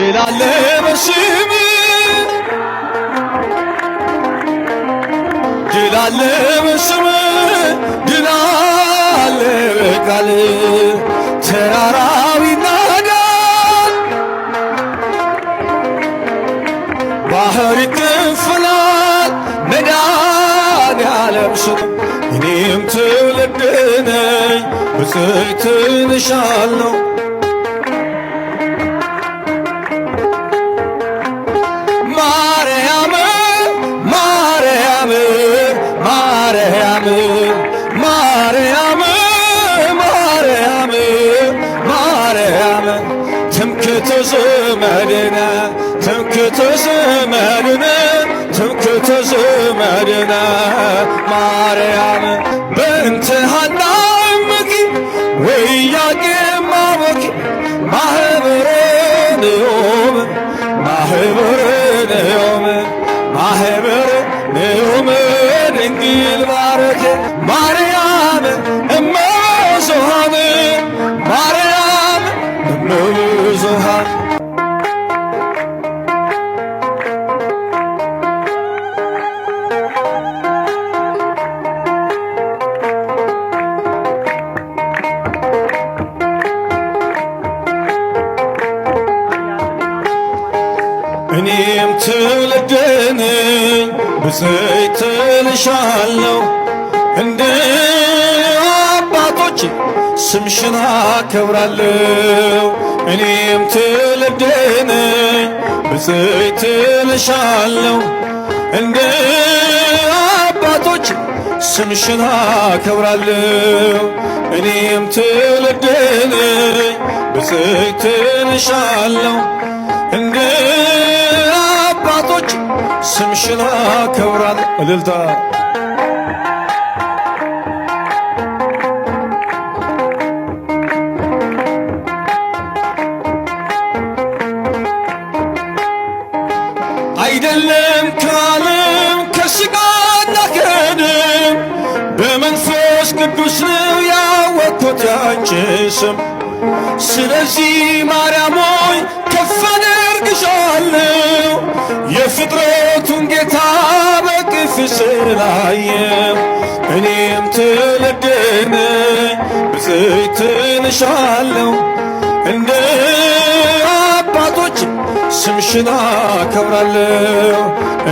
ድል አለ በስምህ ድል አለ በስምህ ድል አለ በቃልህ ተራራው ይናዳል ባህር ይከፈላል መድኃኔዓለም ስም እኔም ትውልድ ነኝ ብፅዕት እልሻለሁ ማርያም ማርያም ማርያም ማርያም ማርያም ማርያም ትምክህተ ዘመድነ ትምክህተ ዘመድነ ትምክህተ ዘመድነ ማርያም በእንተ ሐና እምኪ ወኢያቄም አቦኪ ማኅበረ ንዑም ማኅበረ ንዑም ማኅበረ ንዑም ድንግል ባረከ ማርያም እመ ብዙኃን ማርያም እመ ብዙኃን እኔም ትውልድ ነኝ ብፅዕት እልሻለሁ እንደ አባቶች ስምሽን አከብራለሁ እኔም ትውልድ ነኝ ብፅዕት እልሻለሁ እንደ አባቶች ስምሽን አከብራለሁ እኔም ትውልድ ነኝ ብፅዕት እልሻለሁ እንደ አባቶች ስምሽን አከብራለሁ እልልታ አይደለም ከዓለም ከሥጋና ከደም በመንፈስ ቅዱስ ነው ያወቅሁት ያንቺን ስም ስለዚህ ማርያም ሆይ ከፍ አደርግሻለሁ የፍጥረቱን ጌታ በክብርሽ ስላየሁ እኔም ትውልድ ነኝ ብፅዕት እልሻለሁ እንደ አባቶች ስምሽን አከብራለሁ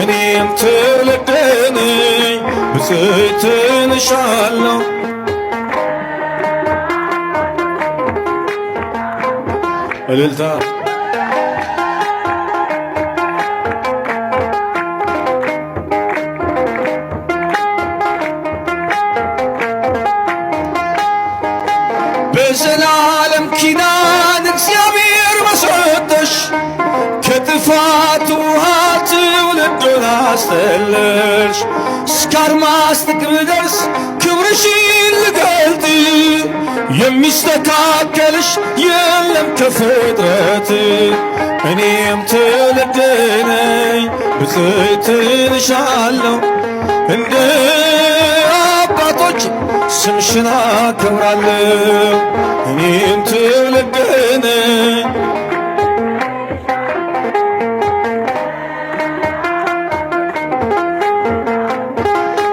እኔም ትውልድ ነኝ ብፅዕት እልሻለሁ እልልታ በዘላለም ኪዳን እግዚአብሔር በሰጠሽ ከጥፋት ውሃ ትውልዱን አስጠለልሽ እስከ አድማስ ጥግ ድረስ ክብርሽን ልገልጥ የሚስተካከልሽ የለም ከፍጥረት እኔም ትውልድ ነኝ ብፅዕት እልሻለሁ እንደ አባቶች ስምሽን አከብራለሁ እኔም ትውልድ ነኝ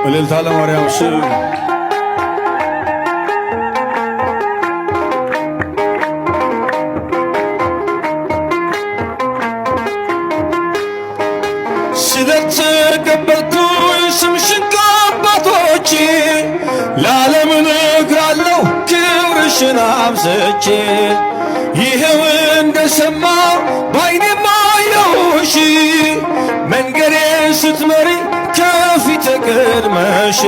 እልልታ ለማርያም ስም ስለተቀበልኩኝ ስምሽን ከአባቶቼ ለዓለም እነግራለሁ ክብርሽን አብዝቼ ይኸው እንደሰማሁ በዓይኔም አየሁሽ መንገዴን ስትመሪ ከፊቴ ቀድመሽ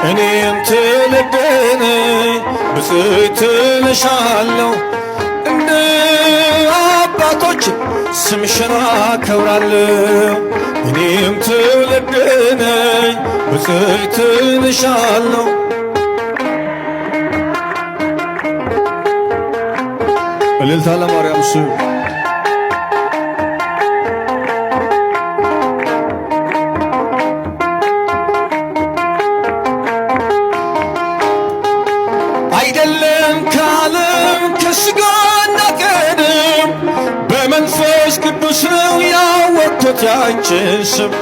እኔም ትውልድ ነኝ ብፅዕት እልሻለሁ እንደ አባቶች ስምሽን አከብራለሁ እኔም ትውልድ ነኝ ብፅዕት እልሻለሁ እልልታ ለማርያም ስም አይደለም ከዓለም ከሥጋና ከደም በመንፈስ መንፈስ ቅዱስ ነው ያወቅኩት ያንቺን ስም።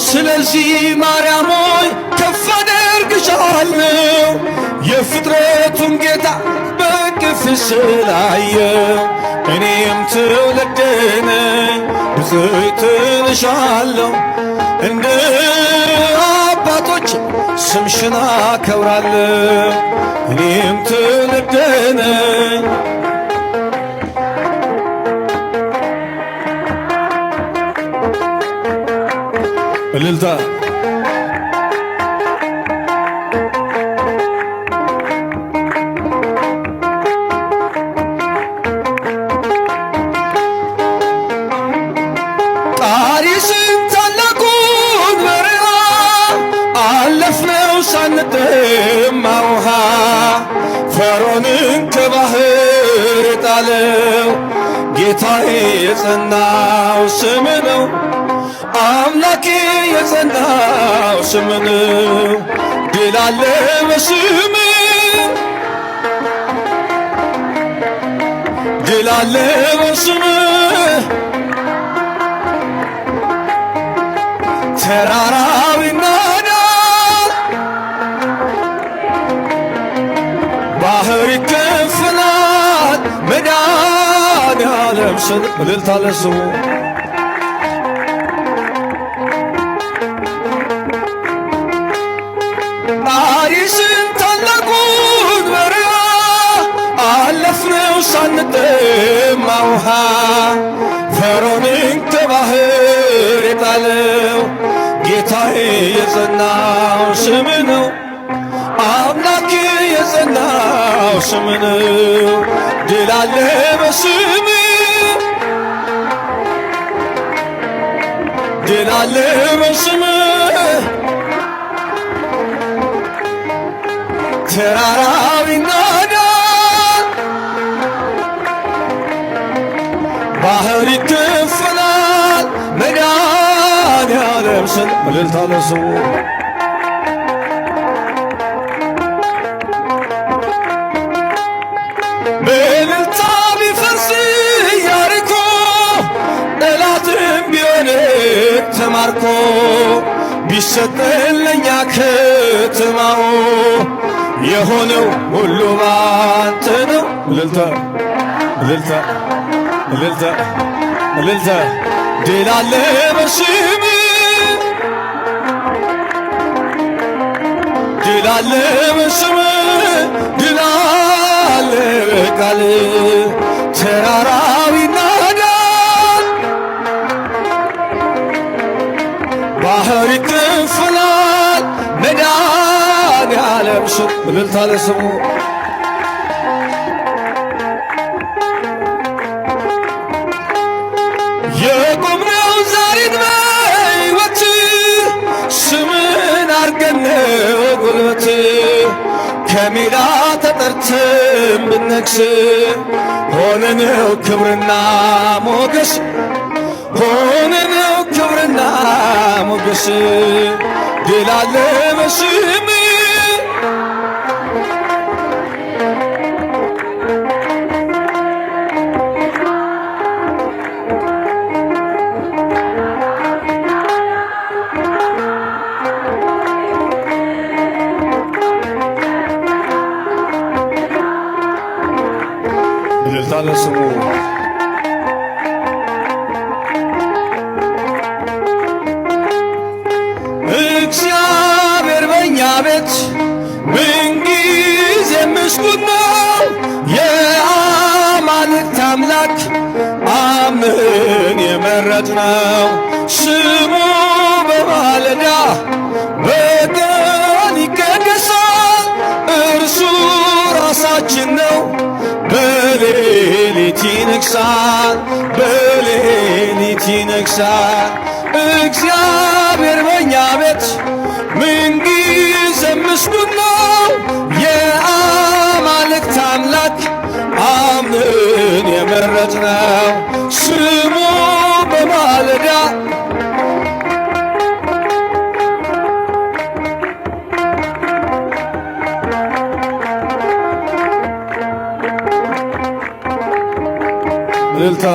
ስለዚህ ማርያም ሆይ ከፍ አደርግሻለሁ የፍጥረቱን ጌታ በቅፍሽ ስላየው። እኔም ትውልድ ነኝ ብፅዕት እልሻለሁ እንደ አባቶች ስምሽን አከብራለሁ። እኔም ትውልድ ነኝ እልልታ ቃዴስን ታላቁን በረሃ አለፍነው ሳንጠማ ውሃ። ፈርዖንን ከባህር የጣለው ጌታዬ የጸናው ስም ነው። አምላኬ የጸናው ስም ነው። ድል አለ በስም፣ ድል አለ በስም። ተራራው ይናዳል፣ ባህር ይከፈላል። መድኃኔዓለም ስም እልልታ ለስሙ። ቃዴስን ታላቁን በረሃ አለፍነው ሳንጠማ ውሃ። ፈርዖንን ከባህር የጣለው ጌታዬ የጸናው ስም ነው። አምላኬ የጸናው ስም ነው። ድል አለ በስም፣ ድል አለ በስም። ተራራው ይናዳል፣ ባህር ይከፈላል። መድኃኔዓለም ስም እልልታ ለስሙ። በእልልታ ቢፈርስ ኢያሪኮ ጠላትም ቢሆን ተማርኮ ቢሰጠን ለእኛ ከተማው የሆነው ሁሉ ባንተ ነው። እልልታ እልልታ እልልታ እልልታ። ድል አለ በስም፣ ድል አለ በስም፣ ድል አለ በቃል። ተራራው ይናዳል፣ ባህር ይከፈላል። መድኃኔዓለም ስም እልልታ ለስሙ። የቆምነው ዛሬን በሕይወት ስምን አርገን ጉልበት። ከሜዳ ተጠርተን ብነግስ ሆነነው ክብርና ሞገስ፣ ሆነነው ክብርና ሞገስ። ድል አለ በስም፣ እልልታ ለስሙ። እግዚአብሔር በእኛ ቤት ምንጊዜም ምስጉን ነው። የአማልክት አምላክ አምነን የመረጥነው ስሙ በማለዳ በቀን ይቀደሳል። እርሱ ራሳችን ነው በሌሊት ይነግሣል፣ በሌሊት ይነግሣል። እግዚአብሔር በእኛ ቤት ምንጊዜም ምስጉን ነው። የአማልክት አምላክ አምነን የመረጥነው ስሙ በማለዳ እልልታ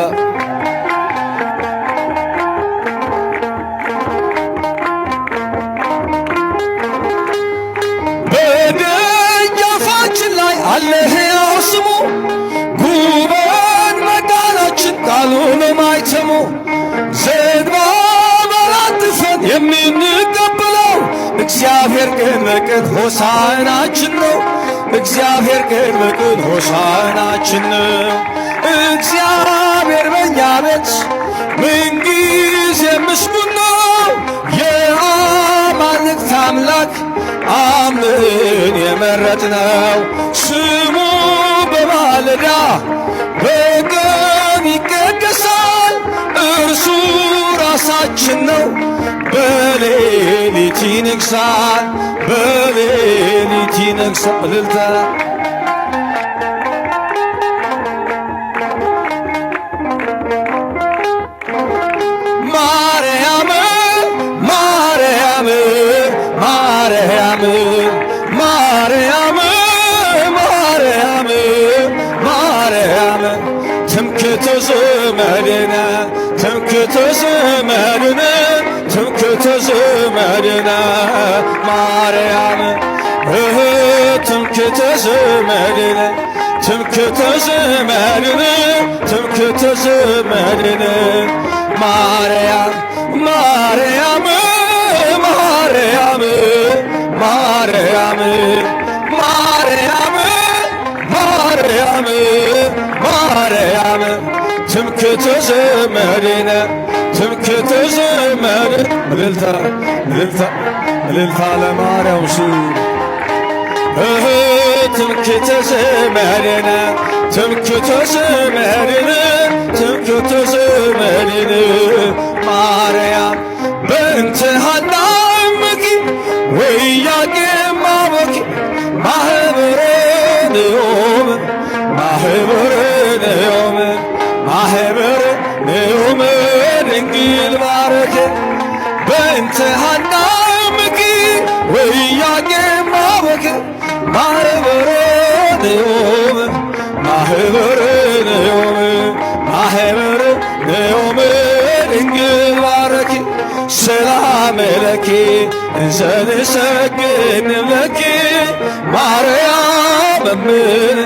ማይተሙ ዘንባባን አጥፈን የምንቀበለው እግዚአብሔር ግን በቅን ሆሳዕናችን ነው። እግዚአብሔር ግን በቅን ሆሳዕናችን ነው። እግዚአብሔር በእኛ ቤት ምንጊዜ ምስጉን ነው። የአማልክት አምላክ አምነን የመረጥነው ስሙ በማለዳ በቀን ይቀደሳል። እርሱ ራሳችን ነው። በሌሊት ይነግሣል፣ በሌሊት ይነግሣል። እልልታ ማርያም ማርያም ማርያም ማርያም ማርያም ማርያም ትምክህተ ዘመድነ ትምክህተ ዘመድነ ትምክህተ ዘመድነ ማርያም ትምክህተ ዘመድነ ትምክህተ ዘመድነ ትምክህተ ዘመድነ ማርያም ማርያም ማርያም ማርያም ማርያም ማርያም ማርያም ትምክህተ ዘመድነ ትምክህተ ዘመድነ እልልታ እልልታ እልልታ ለማርያም ስም ትምክህተ ዘመድነ ትምክህተ ዘመድነ ትምክህተ ዘመድነ ማርያም በእንተ ሐና እምኪ ወኢያቄም አቦኪ ማኅበረ ንዑም ማኅበረ ንዑም ማኅበረ ንዑም ድንግል ባረከ በእንተ ሐና እምኪ ወኢያቄም አቦኪ ማኅበረ ንዑም ማኅበረ ንዑም ማኅበረ ንዑም ድንግል ባረኪ ሰላም ለኪ እንዘንሰግድ ለኪ ማርያም እምነ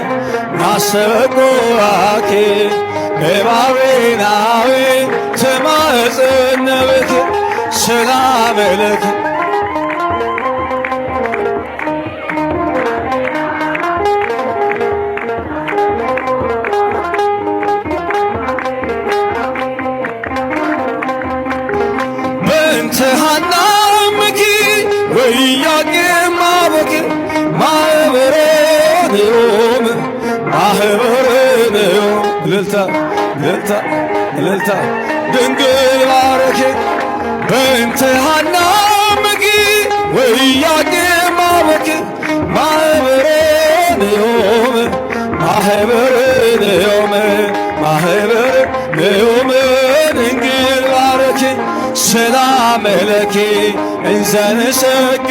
ናስተበቁአኪ በባቤናዊ ተማጽነ ብኪ ሰላም ለኪ ሐና እምኪ ወኢያቄም አቦኪ ማኅበረ ንዑም ማኅበረ ንዑም እልልታ እልልታ እልልታ ድንግል ባረኪ በእንተ ሐና እምኪ ወኢያቄም አቦኪ ማኅበረ ንዑም ማኅበረ ንዑም ማኅበረ ንዑም ድንግል ባረኪ ሰላም ለኪ እንዘንሰግድ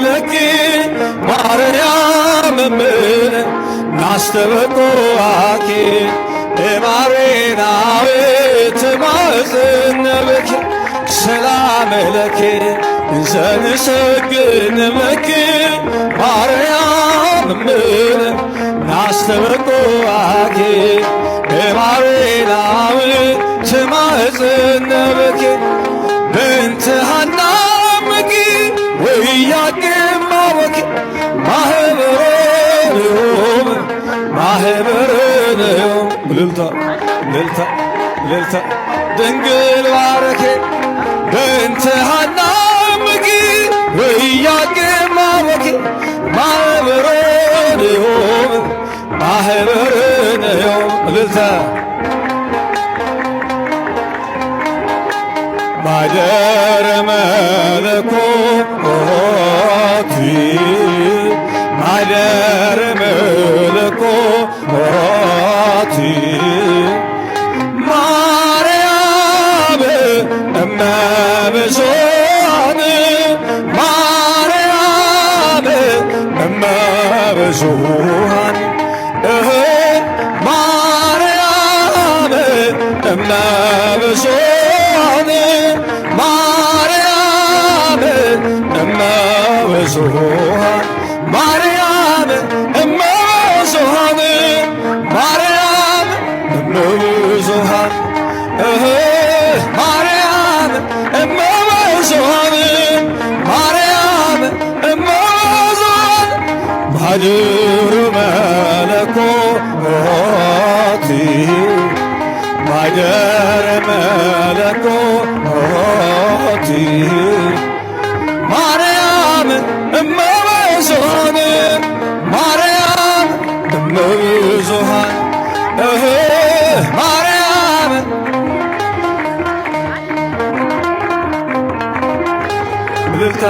ለኪ ማርያም እምነ ናስተበቁአኪ በባቤናዊ ተማጽነ ብኪ ሰላም ለኪ እንዘንሰግድ ለኪ ማርያም እምነ ናስተበቁአኪ በባቤናዊ ተማጽነ ብኪ በእንተ ሐና እምኪ ወኢያቄም አቦኪ ማኅበረ ንዑም ማኅበረ ንዑም እልልታ እልልታ እልልታ ድንግል ባረኪ በእንተ ሐና እምኪ ወኢያቄም አቦኪ ማኅበረ ንዑም ማኅበረ ንዑም እልልታ ማደረ መለኮት ማደረ መለኮት ማርያም እመ ብዙኃን ማርያም እመ ብዙኃን ማርያም እመ ብዙኃን ማርያም እመ ብዙኃን ማርያም እመ ብዙኃን ማርያም እመ ብዙኃን ማርያም እመ ብዙኃን ማርያም እመ ብዙኃን ማኅደረ መለኮት ማኅደረ መለኮት ማርያም እመ ብዙኃን ማርያም እመ ብዙኃን ማርያም እልልታ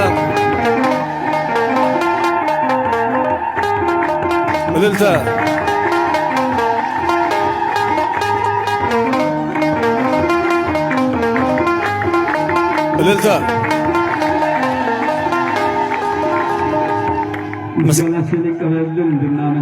እልልታ እልልታ ምስጋናችን ይቀበልልን እንድናመ